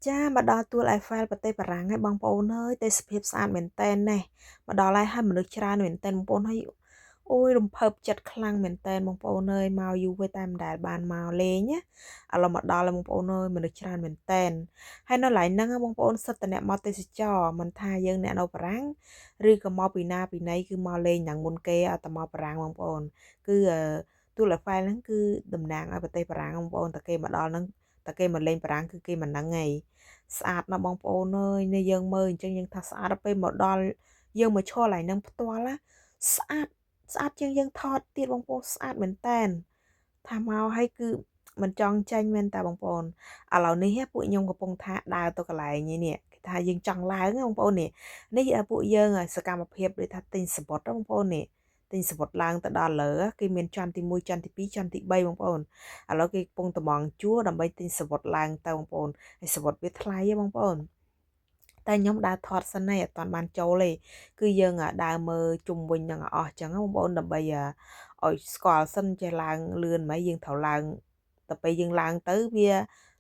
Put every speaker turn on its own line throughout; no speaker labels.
ចាមកដល់ទួល Eiffel ប្រទេសបារាំងហើយបងប្អូនអើយទេសភាពស្អាតមែនតែនណែមកដល់ហើយមនុស្សច្រើនមែនតែនបងប្អូនហើយអូយរំភើបចិត្តខ្លាំងមែនតែនបងប្អូនអើយមកយូរហើយតែមិនដែលបានមកលេងណាឥឡូវមកដល់ហើយបងប្អូនអើយមនុស្សច្រើនមែនតែនហើយនៅកន្លែងហ្នឹងបងប្អូនសិតតអ្នកមកទេសចរមិនថាយើងអ្នកនៅបារាំងឬក៏មកពីណាពីណីគឺមកលេងយ៉ាងមុនគេអត់ទៅមកបារាំងបងប្អូនគឺទួល Eiffel ហ្នឹងគឺតំណាងឲ្យប្រទេសបារាំងបងប្អូនតែគេមកដល់ហ្នឹងតែគេមកលេងបារាំងគឺគេមិនហ្នឹងឯងស្អាតណាស់បងប្អូនអើយនេះយើងមើលអញ្ចឹងយើងថាស្អាតដល់ពេលមកដល់យើងមកឈរកន្លែងហ្នឹងផ្ទាល់ណាស្អាតស្អាតជាងយើងថតទៀតបងប្អូនស្អាតមែនតែនថាមកហើយគឺមិនចង់ចាញ់មែនតាបងប្អូនឥឡូវនេះពួកខ្ញុំកំពុងថាដើរទៅកន្លែងនេះគេថាយើងចង់ឡើងបងប្អូននេះពួកយើងសកម្មភាពដូចថាទិញសបុតបងប្អូននេះទិញសបុតឡើងទៅដល់លើគេមានជាន់ទី1ជាន់ទី2ជាន់ទី3បងប្អូនឥឡូវគេកំពុងតម្ងជួរដើម្បីទិញសបុតឡើងទៅបងប្អូនហើយសបុតវាថ្លៃបងប្អូនតែខ្ញុំដើរថតសិនហើយអត់ទាន់បានចូលទេគឺយើងដើរមើលជុំវិញនឹងអស់ចឹងបងប្អូនដើម្បីឲ្យស្គាល់សិនចេះឡើងលឿនไหมយើងត្រូវឡើងទៅពេលយើងឡើងទៅវា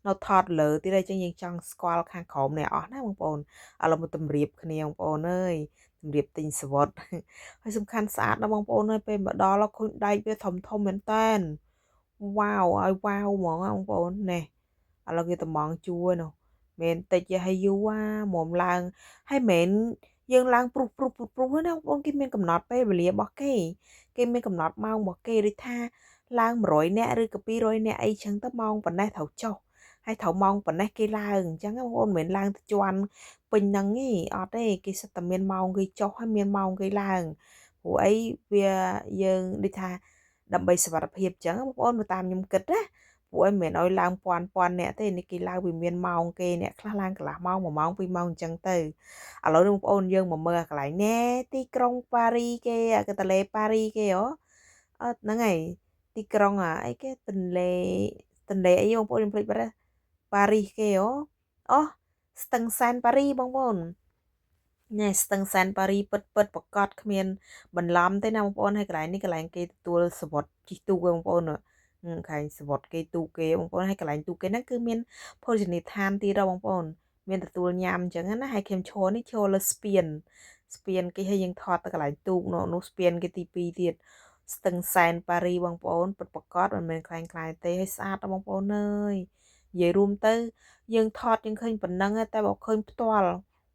នៅថតលើទៀតហើយចឹងយើងចង់ស្គាល់ខាងក្រោមនេះអស់ណាបងប្អូនឥឡូវមកតម្រៀបគ្នាបងប្អូនអើយតម្រៀបទិញសបុតហើយសំខាន់ស្អាតណាស់បងប្អូនអើយពេលមកដល់ឃើញដែកវាធំធំមែនតែនវ៉ាវឲ្យវ៉ាវហ្មងបងប្អូនណែឥឡូវគេតម្ងជួរនោះមែនតិចឲ្យយូរមុំឡើងហើយមែនយើងឡើងព្រុសណាបងប្អូនគេមានកំណត់ពេលវេលារបស់គេមានកំណត់ម៉ោងរបស់គេដូចថាឡើង100នាក់ឬក៏200នាក់អីចឹងទៅម៉ោងប៉ុណ្ណេះត្រូវចុះហើយត្រូវម៉ោងប៉ុណ្ណេះគេឡើងអញ្ចឹងបងប្អូនមិនមែនឡើងទៅជាន់ពេញហ្នឹងទេអត់ទេគេសិតតែមានម៉ោងគេចុះហើយមានម៉ោងគេឡើងព្រោះអីវាយើងដូចថាដើម្បីសុវត្ថិភាពអញ្ចឹងបងប្អូនតាមខ្ញុំគិតណាពួកឯងមិនមែនឲ្យឡើងពាន់អ្នកទេនេះគេឡើងវាមានម៉ោងគេអ្នកខ្លះឡើងកន្លះម៉ោង1ម៉ោង2ម៉ោងអញ្ចឹងទៅឥឡូវនេះបងប្អូនយើងមកមើលកន្លែងណែទីក្រុងប៉ារីគេកន្ទលេប៉ារីគេហ៎អត់ហ្នឹងហើយទីក្រុងអីគេទន្លេអីបងប្អូនខ្ញុំភ្លេចបាត់ប៉ារីគេហ៎អូស្ទឹងសែនប៉ារីបងប្អូនណែស្ទឹងសែនប៉ារីពិតប្រកបគ្មានបន្លំទេណាបងប្អូនហើយកន្លែងនេះកន្លែងគេទទួលសវត្តជិះទូបងប្អូនខែងសវត្តគេទូគេបងប្អូនហើយកន្លែងទូគេហ្នឹងគឺមានភោជនីយដ្ឋានទៀតបងប្អូនមានទទួលញ៉ាំអញ្ចឹងណាហើយខ្ញុំឈរនេះឈរលើស្ពានគេឲ្យយើងថតទៅកន្លែងទូកនោះស្ពានគេទី2ទៀតស្ទឹងសែនប៉ារីបងប្អូនពិតប្រកបមិនមែនខ្លាំងទេឲ្យស្អាតបងប្អូនអើយនិយាយរួមទៅយើងថតយើងឃើញប៉ុណ្ណឹងតែបើឃើញផ្ទាល់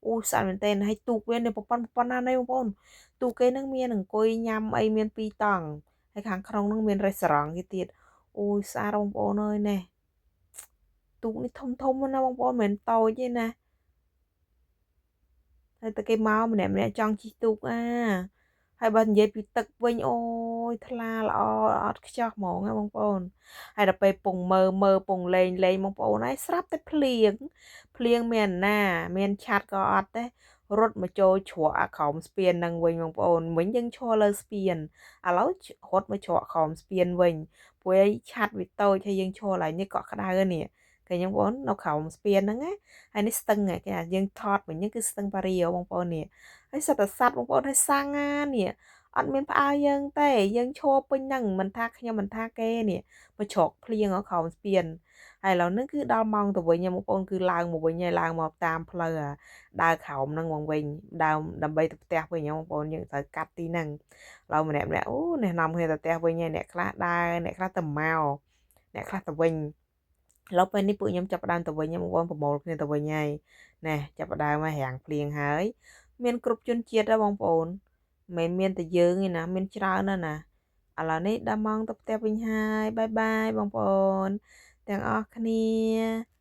អូស្អាតមែនទែនហើយទូកវានេះប៉ុណ្ណាណែបងប្អូនទូកគេនឹងមានអង្គុយញ៉ាំអីមាន2តង់ហើយខាងក្នុងនឹងមានរេស្តូរ៉ង់គេទៀតអូយស្អាតបងប្អូនអើយណែទូកនេះធំណាបងប្អូនមិនមែនតូចទេណាហើយតែគេមកម្នាក់ចង់ជិះទូកហើយបើនិយាយពីទឹកវិញអូយថ្លាល្អអត់ខ្ចោះហ្មងណាបងប្អូនហើយដល់ពេលពងមើលពងលេងបងប្អូនហើយស្រាប់តែភ្លៀងមានណាមានឆាត់ក៏អត់ទេរត់មកចូលជ្រក់អាក្រោមស្ពាននឹងវិញបងប្អូនវិញយើងឈរលើស្ពានឥឡូវរត់មកជ្រក់ក្រោមស្ពានវិញព្រោះឯឆាត់វាតូចហើយយើងឈរឡើងនេះកក់ក្ដៅនេះឃើញបងប្អូននៅក្រោមស្ពានហ្នឹងណាហើយនេះស្ទឹងគេថាយើងថតវិញនេះគឺស្ទឹងប៉ារីបងប្អូននេះហើយសត្វតែសត្វបងប្អូនឲ្យសាំងនេះអត់មានផ្អើលយើងទេយើងឈរពេញហ្នឹងមិនថាខ្ញុំមិនថាគេនេះមកជ្រកភ្លៀងក្រោមស្ពានហើយឥឡូវហ្នឹងគឺដល់ម៉ោងទៅវិញបងប្អូនគឺឡើងមកវិញហើយឡើងមកតាមផ្លូវដើរក្រោមហ្នឹងមកវិញដើមដើម្បីទៅផ្ទះវិញបងប្អូនយើងត្រូវកាត់ទីហ្នឹងឥឡូវម្នាក់អូអ្នកនាំគ្នាទៅផ្ទះវិញហើយអ្នកខ្លះដើរអ្នកខ្លះទៅមកអ្នកខ្លះទៅវិញឥឡូវពេលនេះពួកខ្ញុំចាប់ផ្ដើមទៅវិញបងប្អូនប្រមូលគ្នាទៅវិញហើយណែចាប់ផ្ដើមមករាំងភ្លៀងហើយមានគ្រប់ជនជាតិដែរបងប្អូនមិនមានតែយើងទេណាមានច្រើនណាស់ឥឡូវនេះដល់ម៉ោងទៅផ្ទះវិញហើយបាយបាយបងប្អូនទាំងអស់គ្នា